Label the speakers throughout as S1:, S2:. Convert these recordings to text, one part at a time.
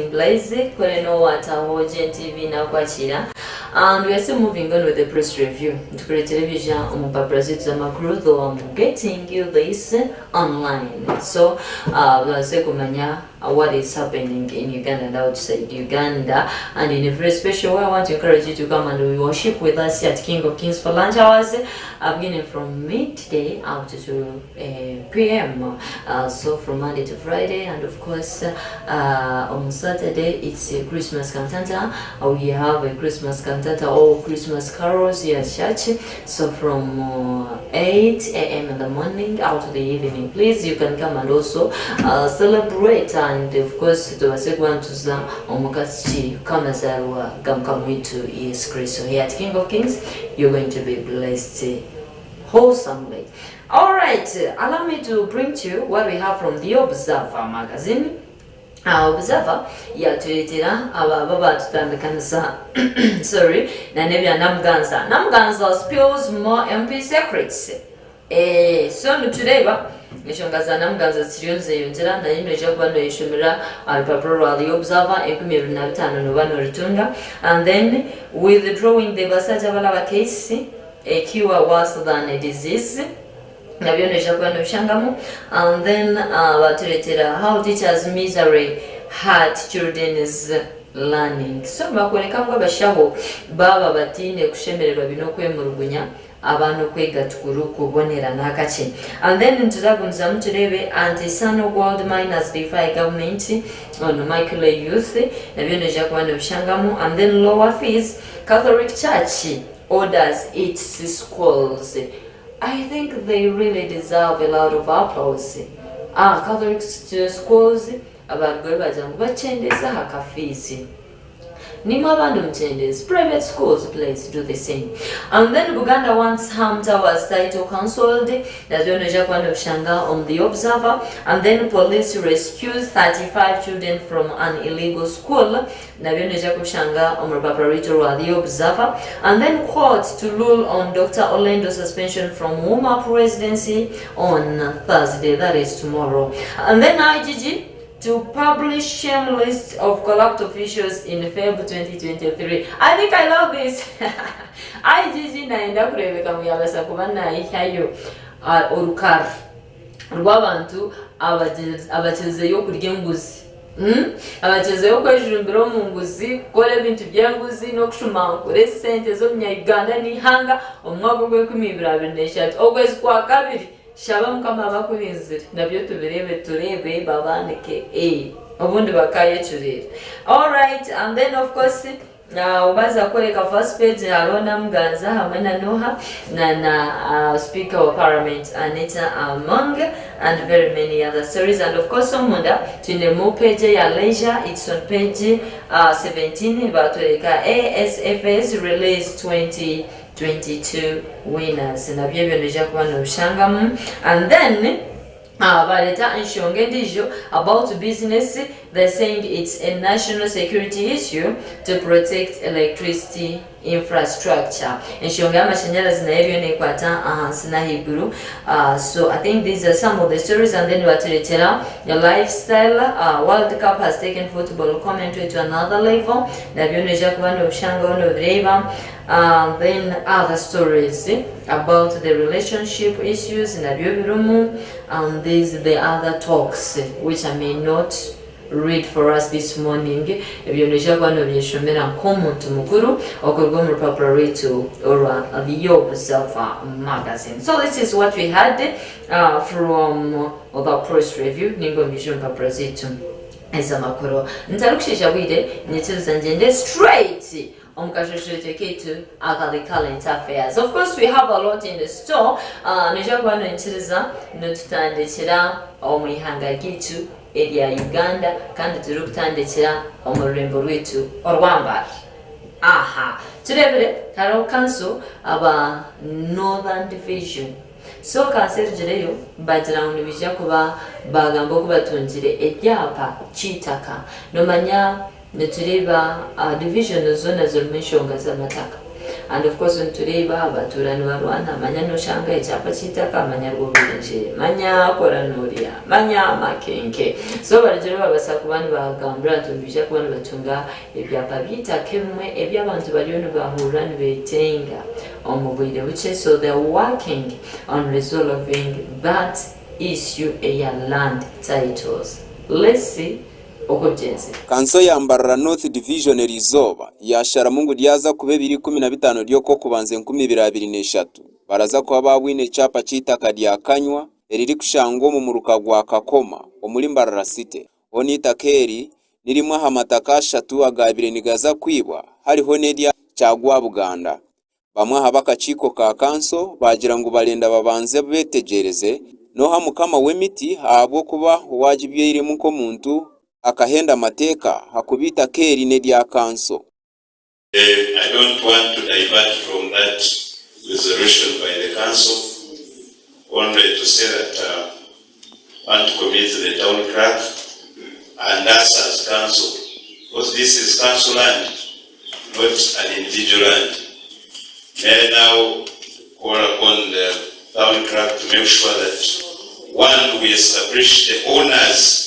S1: morning, Blaze. Koleno wataho GNTV na kwachira. And we are still moving on with the press review. To create television on Brazil though I'm getting you this online. So what is happening in Uganda and outside Uganda. And in a very special way, I want to encourage you to come and worship with us at King of Kings for lunch hours, beginning from midday up to 2 p.m. So from Monday to Friday, and of course on Saturday it's a Christmas cantata. We have a Christmas cantata or Christmas carols here at church. So from 8 a.m. in the morning out to the evening, please you can come and also celebrate. And of course tubasekwantuza omukasi kamazarwa gamkamwitu Yesu Kristo. Here at King of Kings you're going to be blessed wholesomely. Alright, allow me to bring to you what we have from the Observer magazine. Observer yatuletera ababa tutandikanisa sorry nanebya namganza spills more MP secrets. So today Nishongaza namganza sirionze yonjera na yino ejabano yishumira alpapuro the Observer ekumi na bitano no bano ritunda, and then withdrawing the basaja bala case a cure worse than a disease. And then how teachers misery hurt children's learning. So bakoneka bashaho baba batine kushemererwa bino kwemulugunya abantu kwega tukuru kubonera nakache. And then ntuzagunza muturebe anti-sano gold miners defy government on Michael youth nabyo jakwana bishangamu. And then lower fees Catholic Church orders its schools. I think they really deserve a lot of applause. Catholic schools about Gorbajan bachendesa hakafisi. Nima bandu mchendes. Private schools, please do the same. And then Buganda wants Ham Towers title cancelled. That's when Japan Shanga on the Observer. And then police rescues 35 children from an illegal school. Nabione Jacob Shanga on Paparito the Observer. And then court to rule on Dr. Orlando's suspension from Woma presidency on Thursday, that is tomorrow. And then IGG to publish shame list of corrupt officials in February 2023. I think I love this. IGG naenda kurebeka muyabasa kubana ihayo orukar rwabantu abacheze yo kurya nguzi. Abacheze yo kwejumbira mu nguzi kole bintu byanguzi no kushuma kure sente zo munyayuganda ni hanga omwaka gwe 2023 ogwezi kwa kabiri shaba mukama bakulinzira nabyo tubirebe turebe babanike obundi bakaye churire. All right, and then of course ubaza koleka first page Arona Mganza hamwe na Noha na Speaker of Parliament Anita Among and very many other stories. And of course omunda tune mu page ya leisure, it's on page 17 batoleka ASFS release 2022 winners na byebyo neja kubana ushangamu. And then Valeta Nshonge Ndijo about business, they're saying it's a national security issue to protect electricity infrastructure. Nshonge amashanyarazi na ebyo nekwata ahansina higuru. So I think these are some of the stories. And then watuletera the lifestyle. World Cup has taken football commentary to another level. Nabyo neja kubana ushanga ono bireba. Then other stories about the relationship issues in Abiobirumu, and these the other talks which I may not read for us this morning. Or the Observer magazine. So this is what we had from the press review. Ningo Mission Paprazitum Ezamakoro. Ntarukisha wide nituzanjende straight on Kashosheketu Agali Current Affairs. Of course, we have a lot in the store. Nijabano Nchiliza, Nutandechira, Omihanga Gitu, Edia Uganda, Kanditandechira, Omorembo Ritu, or Wamba. Aha. Today, Carol Council about Northern Division. So kanseri jireyo bagira ngo bijya kuba bagambo kubatunjire ebyapa chitaka nomanya netureba division zone z'umishonga z'amataka and of course ntureba abaturani barwana manya no shanga icyapa cyitaka manya rwobinje manya koranuria manya makenke so barigero babasa kubandi bagambira tumbije kubandi batunga ibyapa bitakemwe ebyabantu bariyo bahura nibetenga omubwire buce so they're working on resolving that issue ya land titles. Let's see okobyenze
S2: kanso yambarra North Division erizoba yashara mungu lyaza kube 2015 lyoko kubanze 2023 baraza kwa babwine chapa chitaka lya kanywa eriri kushango mu muruka gwa kakoma omulimbarara city onita keri nirimwa hamataka ashatu agabire nigaza kwibwa hariho nedya cyagwa Buganda bamwe habakachiko ka kanso bagira ngo balenda babanze betegereze no hamukama wemiti abo kuba wajibye iri muko muntu akahenda mateka hakubita keri nedya kanso.
S3: I don't want to divert from that resolution by the council, only to say that I want to commit to the town clerk and us as council, because this is council land, not an individual land. May I now call upon the town clerk to make sure that one, we establish the owners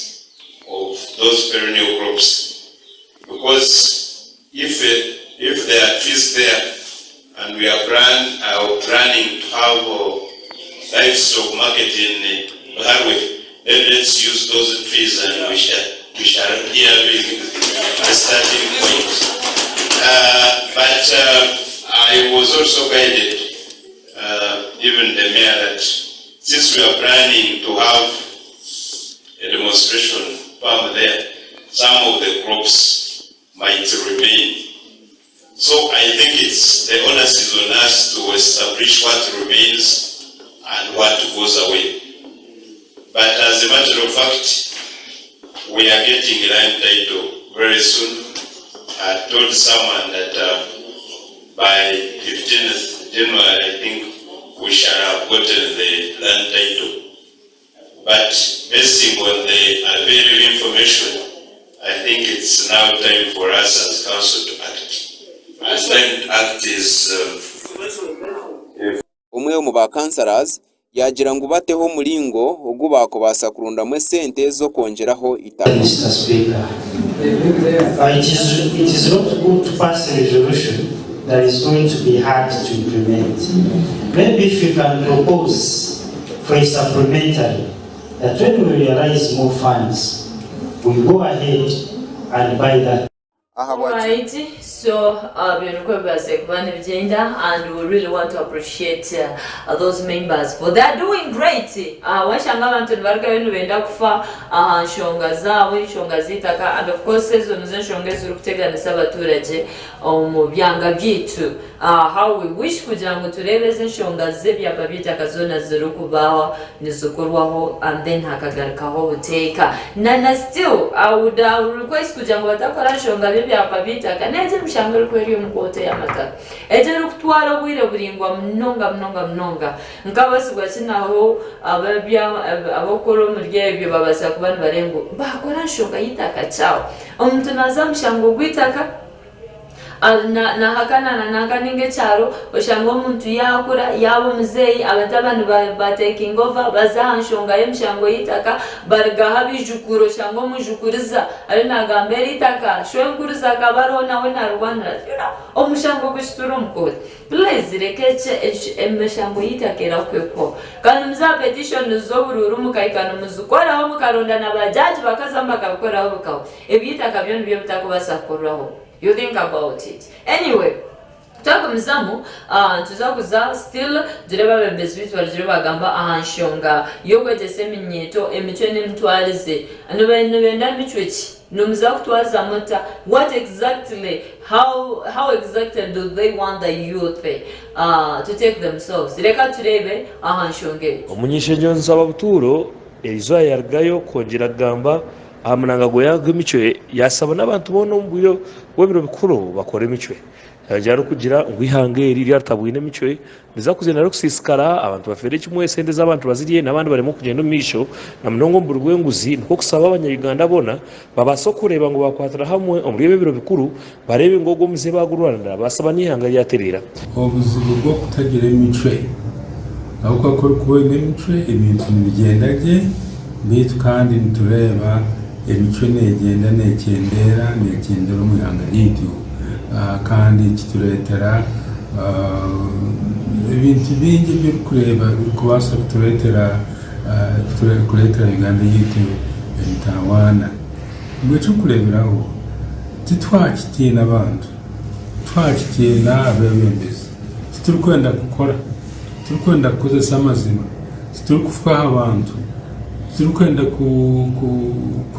S3: of those perennial crops, because if there are trees there and we are planning to have livestock market in Harwe, then let's use those trees and we shall here be a starting point. But I was also guided, even the mayor, that since we are planning to have a demonstration farm there, some of the crops might remain. So I think the onus is on us to establish what remains and what goes away. But as a matter of fact, we are getting a land title very soon. I told someone that by 15th January, I think we shall have gotten the land title. But based on the available information, I think it's now time for us as council to act. And then act is
S2: umwe mu ba councillors yagira ngo bateho mulingo ogubako basa kurunda mwe sente zo kongeraho itaka.
S4: It is not good to pass a resolution that is going to be hard to implement. Maybe if you can propose for a supplementary that when we realize more funds, we go ahead and buy that.
S1: Alright, so and we really want to appreciate those members for they're doing great. And of course how we wish and then Nana still I would request kaneje mshangalo kweli mkote ya mata eje rukutwara bwire buringwa mnonga nkabasigwa kinaho ababya abokoro muryebyo babasa kubana barengo bakora nshonga yitaka chao omuntu nazamshango gwitaka na hakana na kaninge charo oshango muntu yakura yabo muzeyi abatabanu ba taking over bazanshonga yemshango yitaka bargaha bijukuro shango mujukuriza ari nagambere itaka shwenkuriza kabaro nawe na Rwanda omushango gushituro mukode please rekeche emshango yitakera kweko kandi muza petition zo bururu mukayikana muzukora ho mukaronda na bajaji bakazamba kakora ho bukaho ebyitaka byo nibyo bitakubasakoraho. You think about it. Anyway, talk mzamu tuzakuza still direba bembezwitu direba gamba ahanshonga yogwete seminyeto emitwene mtwalize anobenda michwechi nomza kutwaza mota what exactly how exactly do they want the youth to take themselves reka turebe ahanshonge
S5: omunyishe njonza babuturo elizo yargayo kongera gamba amunanga goya gw'imico yasaba n'abantu bono mbuyo webiro bikuru bakora imico jaro kugira ngwihangeri ryatabuye n'imico niza kuzena kusisikara abantu bafere kimwe sente z'abantu baziriye n'abandi barimo kugenda misho na mnongo mburugwe nguzi nko kusaba abanyarwanda bona babaso kureba ngo bakwatira hamwe omuribe biro bikuru barebe ngogo muze bagururana basaba n'ihangari yaterera
S6: obuzibu bwo kutagira imico ahubwo akora kubona imico ibintu bigendaje bitu kandi nitureba imico negenda nekendera mu ihangari kandi kituretera ibintu bingi byo kureba kubasa kuturetera Uganda yitu Tawana mwecho kureberaho titwakitiye n'abantu twakitiye n'abebembezi turikwenda gukora turikwenda kukozesa amazima turi kufuka abantu turikwenda ku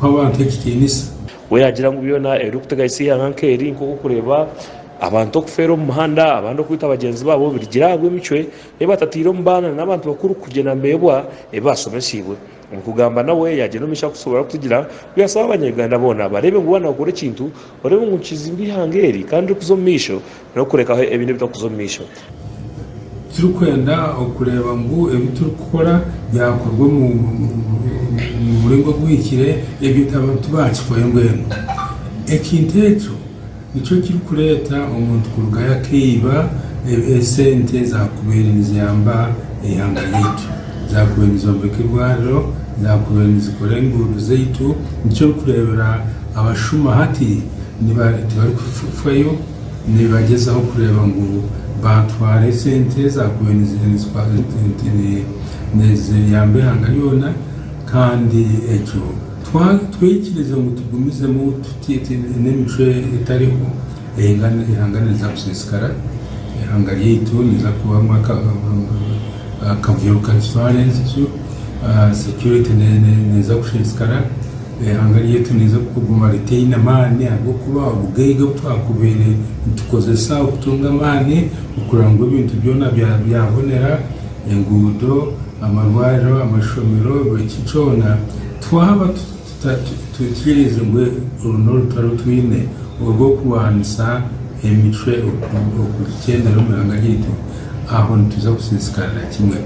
S6: abantu ekitinisa
S5: we yagira ngo biyona eruptega isi yankeri nko kureba abantu kufero mu muhanda abantu kwita abagenzi babo bigira gw'imicwe batatiro mbana n'abantu bakuru kugena mbebwa basomesibwe mukugamba nawe yagenda misha kusobora kugira byasaba abanyarwanda bona barebe ngo bana bakore kintu barebe ngo kizimbi hangeri kandi kuzomisho no kureka ibintu bitakuzomisho
S6: turikwenda okureba ngo ebituri gukora byakorwa mu murengo gw'ikire ebyo abantu bakikoye ngweno ekintu ekyo nicyo kiri kureta umuntu kurugaya kiba esente zakubera niziyamba ihanga yitu zakubera nizombeka irwariro zakubera nizikora inguru zeitu nicyo kurebera abashuma hati ntibari kufayo nibagezaho kureba ngo batware sente zakubera niziyamba ihanga yona kandi ekyo twikirize ngo tugumizemo tutite n'imico itariho ihangane za kusisikara ihangari yitu niza kubamwa akavuyo ka transparency security neza kusisikara ihangari yitu niza kuguma retain amani abo kuba ubugege twakubere tukozesa kutunga amani ukurangwa ibintu byona byabonera engudo amarwaro amashomero bikicona twaba tukirize ngo uruno rutaro twine urwo kubanisa imico okugendera mu ihanga ryitu aho nituza gusisikana kimwe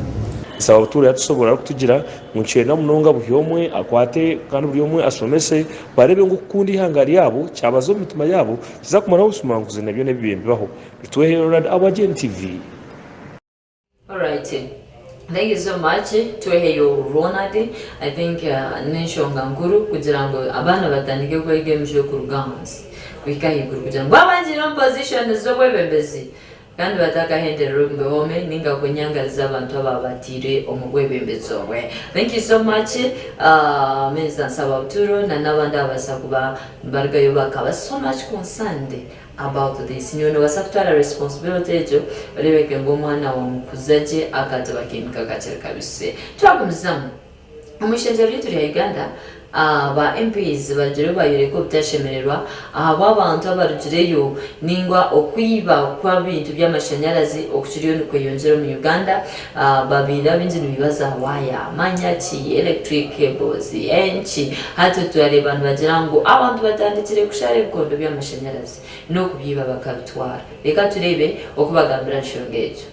S5: saba abaturage tusobora kutugira mu cyenda munonga buhyomwe akwate kandi buri umwe asomese barebe ngo kundi ihangari yabo cyabazo mitima yabo kiza kumara usumanguze nabyo nebibembaho bitwehe aba GNTV.
S1: All right. Thank you so much. Tweheyo Ronald. I think nishonga nguru kugira ngo abana batandike ko game yo ku ruganzi. Wikahiguru kugira ngo babanjira position zo bwebembezi. Kandi bataka hendero mbehome ninga kunyangaliza abantu ababatire omugwebembezo we. Thank you so much. Minister Sabauturo na nabandi abasakuba mbarga yobaka so much concerned about this. Nyono basakutwara responsibility ejo barebe ngo umwana wa mukuzaje akaza bakinika gacere kabise. Twakumzamu umushenjeri turi ya Uganda ba MPs bagire bayireko bitashemererwa abantu abarugireyo ningwa okwiba kwa bintu by'amashanyarazi okukiriyo kweyongera mu Uganda babira binjini bibaza waya manyaki electric cables enchi hatu turareba bagira ngo abantu batandikire kushare ibikondo by'amashanyarazi no kubyiba bakabitwara reka turebe okubagambira nshongejo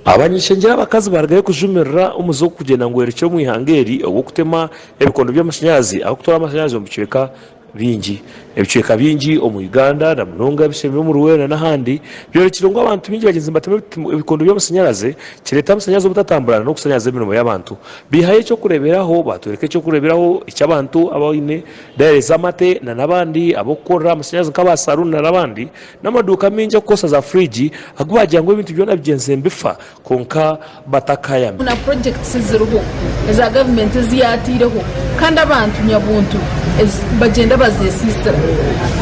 S5: abanyishengera abakazi baragaye kujumirira umuzo kugenda ngo erecho mu ihangeri obwo kutema ebikondo by'amashanyarazi aho kutora amashanyarazi mu biceka bingi ebiceka bingi mu Uganda na munonga bishemye mu Ruwera n'ahandi byorekiro ngo abantu bingi bagenzi batema ibikondo by'amashanyarazi kireta amashanyarazi butatambulana no kusanyaza imirimo y'abantu bihaye cyo kureberaho batureke cyo kureberaho icy'abantu abawine dereza mate na nabandi abokora amashanyarazi nk'abasaruna nabandi n'amaduka mingi kosa za fridge agubajya ngo ibintu byona bigenze mbifa konka batakaya
S7: na projects ziruho za government ziyatireho kandi abantu nyabuntu bagenda bazesisa.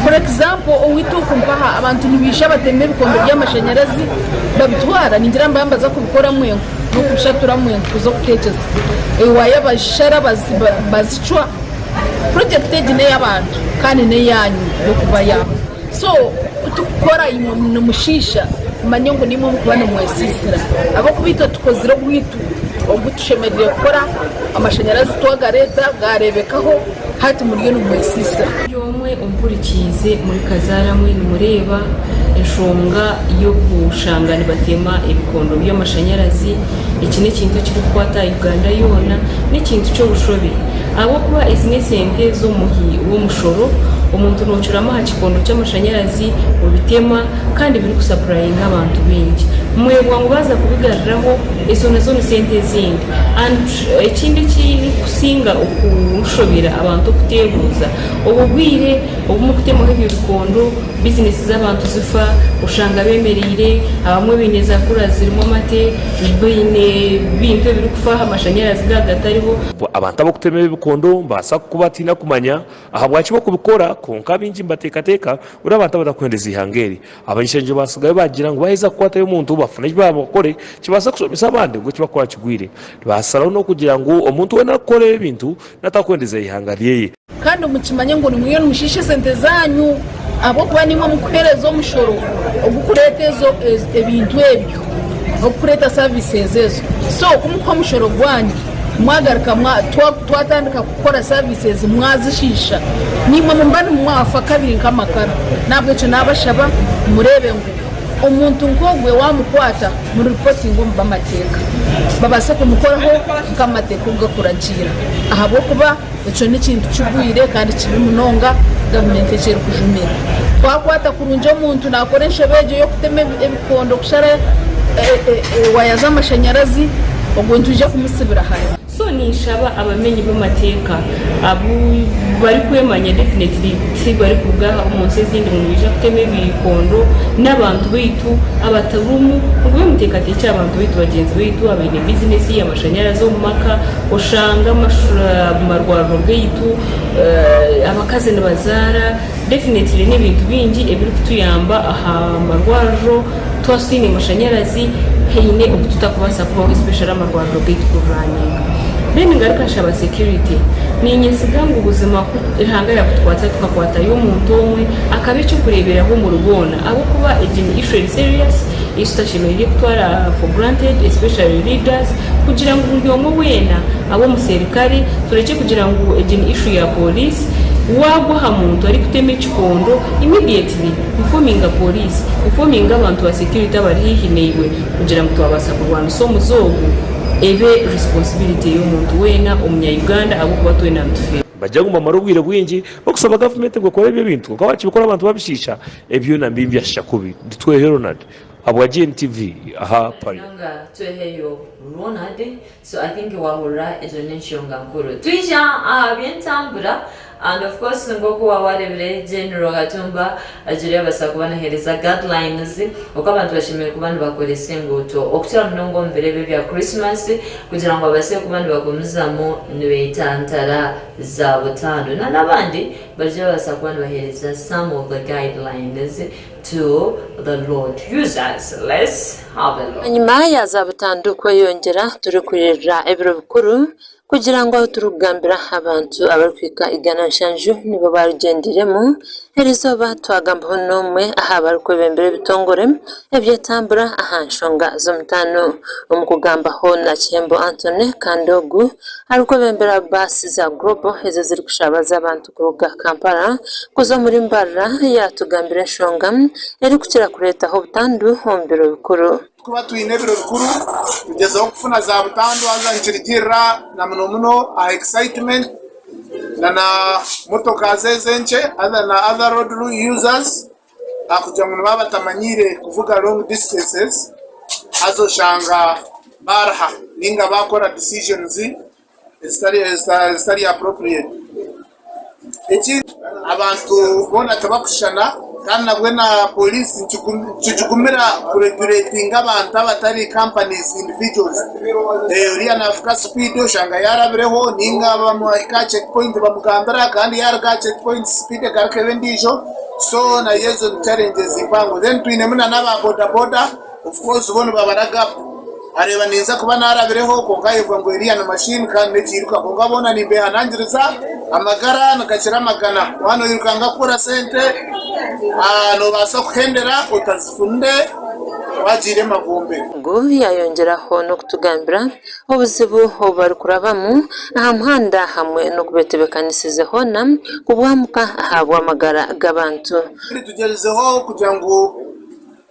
S7: For example owituku mpaha abantu nibisha bateme bikombe by'amashanyarazi babitwara ningira mbambaza kubikora mwengo no kubishatura mwengo kuzo kutekeza waya bashara bazicwa project ne y'abantu kandi ne yanyu yo kubaya so tukora imushisha manyongo nimo mukubana mwesisira abo kubita tukozira gwitu ogutushemereye gukora amashanyarazi twagareta garebekaho hati muri yo mwesisira yomwe
S8: mukurikize muri kazaramwe nimureba enshonga yo kushangana batema ibikondo by'amashanyarazi. Iki ni ikintu kiri kukwata Uganda yona n'ikintu cyo bushobe abo kuba izine sente zo muhi wo mushoro umuntu nocurama hakikondo cy'amashanyarazi ubitema kandi biri kusupplying abantu benshi mwebwa ngo baza kubigariraho izo nazo sente zindi and ikindi kiri kusinga ukushobera abantu kutebuza ubugwire ubumukutema nk'ibyo bikondo business z'abantu zifa ushanga bemerire abamwe bineza kura zirimo amate bine bintu biri kufaha amashanyarazi gagatariho
S5: abantu abo kutema ibikondo mbasa kubatina kumanya aha bwakibo kubikora konka binji mbatekateka uri abantu badakwendeza ihangeri abanyishenje basigaye bagira ngo baheza kwata yo muntu bafuna bakore kibasa kusomesa abandi ngo kibakora kigwire basaraho no kugira ngo umuntu we nakore ibintu natakwendeza ihangariye
S7: kandi umukimanye ngo nimwiyo mushishe sente zanyu abo kuba nimwe mukuherezo mushoro ogukuretezo ebintu ebyo okureta services ezo so kumukwa mushoro gwanyu mwagaruka twatandika gukora services mwazishisha nimwe mumbani mwafa kabiri nk'amakara nabwo cyo nabashaba murebe ngo umuntu nkogwe wamukwata muri reporting ngo bamateka babase kumukoraho kamateka ugakurangira ahabo kuba ico ni kintu cyugwire kandi kibi munonga government echere kujumira twakwata kurunje umuntu nakoresha beje yo kutema ebikondo kushara waya z'amashanyarazi ubwo ntuje kumusibira hano
S8: so nishaba abamenyi b'amateka abu bari kwemanya definitely bari kugaha umunsi zindi mu bije kuteme ibikondo n'abantu bitu abatarumu ubwo mutekate cy'abantu bitu bagenzi bitu abene business y'amashanyarazi mu maka ushanga amarwaro bitu abakaze n'abazara definitely n'ibintu bingi ebiri kutuyamba aha marwaro twasine amashanyarazi heine ukututakubasa kuba especially amarwaro bitu kuranyinga bene ngaruka shaba security ni nyesigango ubuzima ihangara kutwatsa tukakwata yo muntu umwe akabice kureberaho mu rubona abo kuba igini issue serious istashimeye gutwara for granted especially leaders kugira ngo umuntu wena abo mu serikali tureke kugira ngo igini issue ya police wagwa muntu ari kutema ikikondo immediately informing police informing abantu ba security abari hihinewe kugira ngo twabasa kurwana so muzogo ebe responsibility y'umuntu wena umunya Uganda abo kuba twe namtufe
S5: bajagumba marubwire bwingi bakusaba government ngo kore ibyo bintu ko bakibikora abantu babishisha ebyo nambimbi yashakubi ditwe Ronald abo GNTV aha pari
S1: nanga tweheyo Ronald so I think wahura ezo nshonga nkuru twisha byentambura and of course ngoko wawarebere General Gatumba ajire basakubana hereza guidelines uko abantu bashimira kubantu bakorese ngoto okutara nongo mbere bya Christmas kugira ngo abase kubantu bagomuzamo niwetantara za butando nabandi baje basakubana bahereza some of the guidelines to the Lord users. Let's have a look.
S9: Nyuma ya za butando ko yongera turi kurira ebiro bikuru kugira ngo turugambira abantu abarkwika igana nshanju nibo barugendiremo herizoba twagambaho nomwe aha bariko bembere bitongore ebyetambura aha nshonga zo mutano umukugambaho na Chembo Anthony Kandogu ariko bembera basi za global ezo ziri kushabaza abantu kuruga Kampala kuzo muri mbara yatugambira nshonga eri kukira kuretaho butandu hombero bikuru
S10: kuba tuyinebiro bikuru tugezaho kufuna za butandu azanchirigira na muno excitement na motoka zezenche other road users akuja ngo babatamanyire kuvuga long distances azoshanga barha ninga bakora decisions is appropriate eki abantu bona tabakushana kandi nabwo na police nchukumira regulating abantu abatari companies individuals uriya nafuka speed ushanga yarabireho ninga bamuhika checkpoint bamugambira kandi yarga checkpoint speed garke ndijo so na yezo challenges impango then twinemuna naba boda of course ubona babaraga areba neza kuba narabireho kongayebwa ngo iriya na machine kandi nekiruka kongabona nimbe hanangiriza amagara nakakira magana wano yirukanga kura sente no basa kuhendera utazifunde wagire magombe.
S9: Ngo yayongeraho no kutugambira obuzibu bari kurabamu aha muhanda hamwe no kubetebekanisizeho na kubwamuka ahabwa amagara g'abantu.
S10: Tugezeho kugira ngo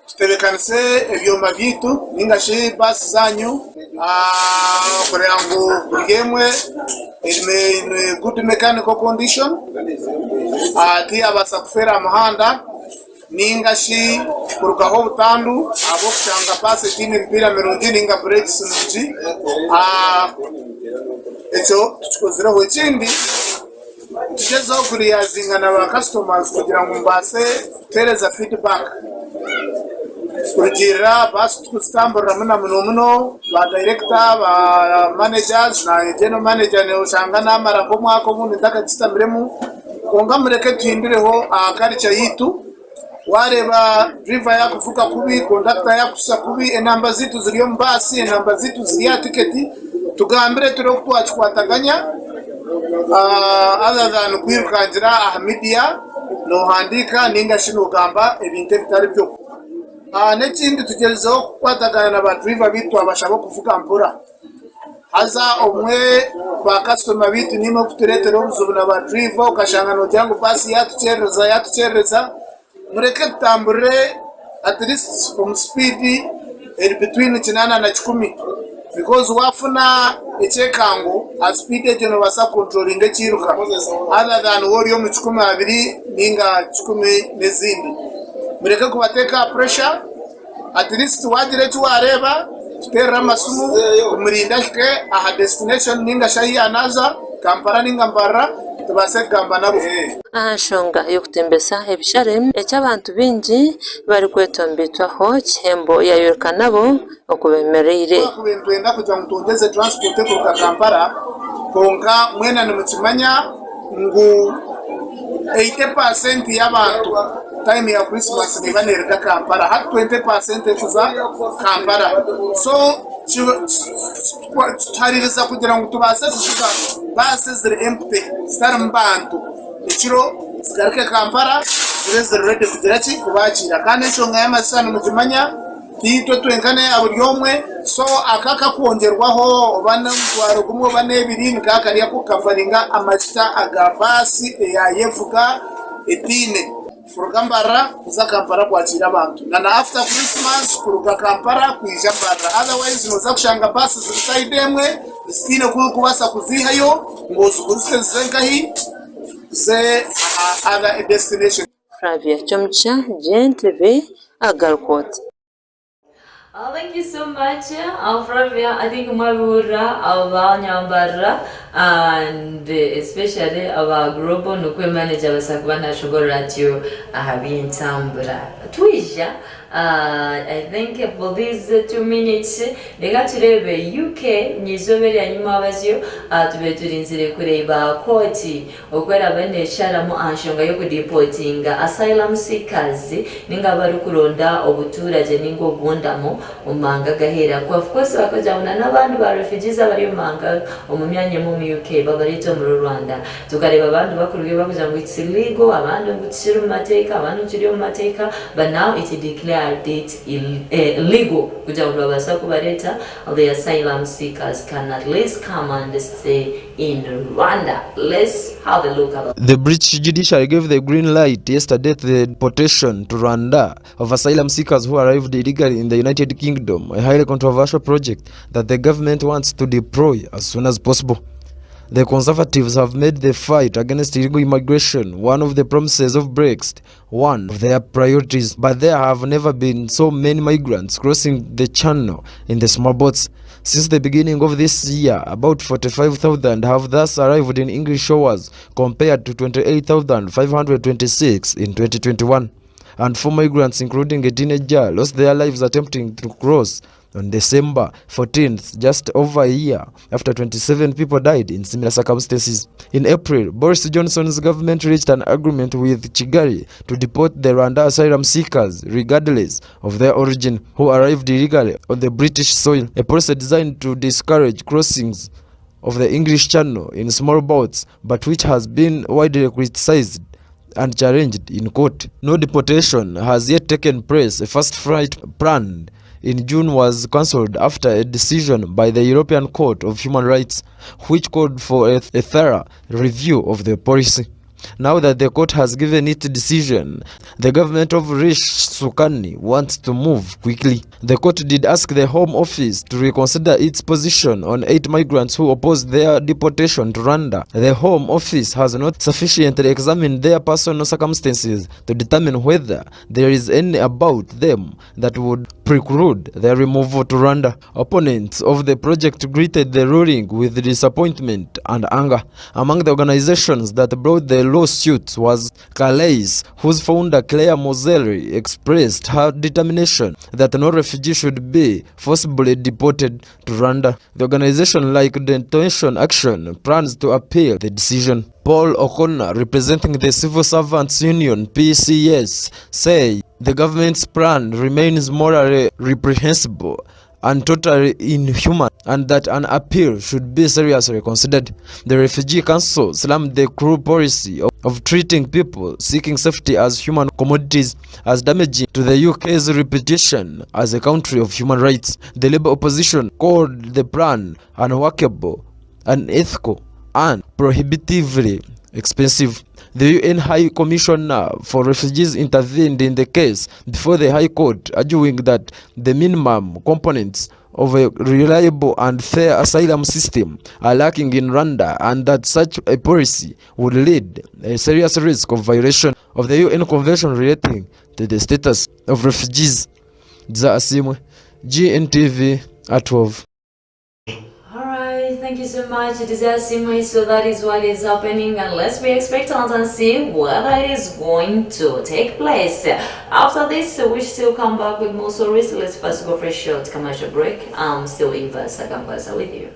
S10: tutebekanise ebyoma byitu ningashi basi zanyu kugira ngo burigemwe in good mechanical condition ati abasa kufera muhanda ningashi kurugaho butandu abo kushanga basi tini mpira mirongi ninga brakes nungi echo tukoziraho ikindi tugezeho kuriyazingana ba customers kugira ngo mbase tereza feedback kugira basi tukustambura muno ba director ba managers na general manager ne ushanga namara ko mwako bundi ndakatistambiremu konga mureke tuhindureho culture yitu wareba driver yakuvuka kubi conductor yakusa kubi enamba zitu ziriyo mbasi enamba zitu ziriya tiketi tugambire turo kwataganya other than kwirukangira aha media no handika ninga shino gamba ebintu bitari byo n'ekindi tugezeho kwatagana na ba driver bitu abashaka kuvuga mpura haza omwe ba customer bitu nimo kuturetera obuzubu na ba driver ukashanga no jangu basi yatuchereza mureke tambure at least from speed between 8 na 10 because wafuna echekango a speed ejeno basa controlling echiruka other than wori mu 12 ninga 10 nezindi mureke kubateka pressure at least wagire tuwareba terra masumu umurindashike aha destination ninga shayi anaza Kampala ninga mbara tubase gamba nabo
S9: ahashonga yo kutembesa ebishare ecy'abantu bingi bari kwetombitwaho kihembo yayoka nabo okubemereire
S10: kubentwenda kugira ngo tongeze transport ku Kampala konka mwena ni mukimanya ngo 80% y'abantu time ya Christmas ni banereka Kampala hat 20% kuza Kampala so taririza kugira ngo tubase kuvuga base ziri empty star mbantu ikiro zigaruke Kampala zireze ready kugira ki kubakira kandi cyo ngaya masano mukimanya tito twenkane aburyomwe so akaka kongerwaho bana mutwaro gumwe bane birini kakari yako kavaringa amachita agabasi yayevuga etine Furugambara kuza Kampala kwakira abantu na after Christmas kuruga Kampala kuija barra otherwise noza kushanga basi ziside emwe zisine kubasa kuzihayo ngozuguruse zenkahi ze other destination.
S9: Flavia Chomcha, GNTV, Agarkot.
S1: Thank you so much, Flavia. I think Marura, our Nyambara, and especially our global Nukwe manager, Sakwana Sugar Radio, Habin Tambra. Twisha, I think for these 2 minutes, they got to the UK, Nizoveri and Mavasio, to be to the Kureba, Koti, or Kwerabene Sharamo Anshonga Yoko deporting asylum seekers, Ninga Barukuronda, Obutura, Jeningo Bundamo. Umanga gahera kwa of course bakajana n'abantu ba refugees abari manga umumyanya mu UK babarito mu Rwanda tukareba abantu bakuruye bakuja ngo it's illegal abantu gutshira mu mateka abantu kiri mu mateka but now it declared it illegal kuja ngo babasa kubareta the asylum seekers can at least come and stay in Rwanda. Let's have a look at
S11: the British judiciary gave the green light yesterday to the deportation to Rwanda of asylum seekers who arrived illegally in the United Kingdom, a highly controversial project that the government wants to deploy as soon as possible. The Conservatives have made the fight against illegal immigration one of the promises of Brexit, one of their priorities, but there have never been so many migrants crossing the channel in the small boats. Since the beginning of this year, about 45,000 have thus arrived in English shores compared to 28,526 in 2021. And 4 migrants, including a teenager, lost their lives attempting to cross on December 14th, just over a year after 27 people died in similar circumstances. In April, Boris Johnson's government reached an agreement with Kigali to deport the Rwanda asylum seekers, regardless of their origin, who arrived illegally on the British soil, a policy designed to discourage crossings of the English Channel in small boats, but which has been widely criticized unchallenged in court. No deportation has yet taken place. A first flight planned in June was cancelled after a decision by the European Court of Human Rights, which called for a thorough review of the policy. Now that the court has given its decision, the government of Rishi Sunak wants to move quickly. The court did ask the Home Office to reconsider its position on 8 migrants who opposed their deportation to Rwanda. The Home Office has not sufficiently examined their personal circumstances to determine whether there is any about them that would preclude their removal to Rwanda. Opponents of the project greeted the ruling with disappointment and anger. Among the organizations that brought the lawsuit was Calais, whose founder Claire Moselle expressed her determination that no refugee should be forcibly deported to Rwanda. The organization, like Detention Action, plans to appeal the decision. Paul O'Connor, representing the Civil Servants Union (PCS), say the government's plan remains morally reprehensible and totally inhuman, and that an appeal should be seriously considered. The Refugee Council slammed the cruel policy of treating people seeking safety as human commodities as damaging to the UK's reputation as a country of human rights. The Labour opposition called the plan unworkable, unethical, and prohibitively expensive. The UN High Commissioner for Refugees intervened in the case before the High Court, arguing that the minimum components of a reliable and fair asylum system are lacking in Rwanda, and that such a policy would lead a serious risk of violation of the UN Convention relating to the status of refugees. Asimwe, GNTV at 12.
S1: Thank you so much. It is Asimwe. So that is what is happening, and let's be expectant and see what is going to take place. After this, we still come back with more stories. Let's first go for a short commercial break. I'm still Eva Sagambasa with you.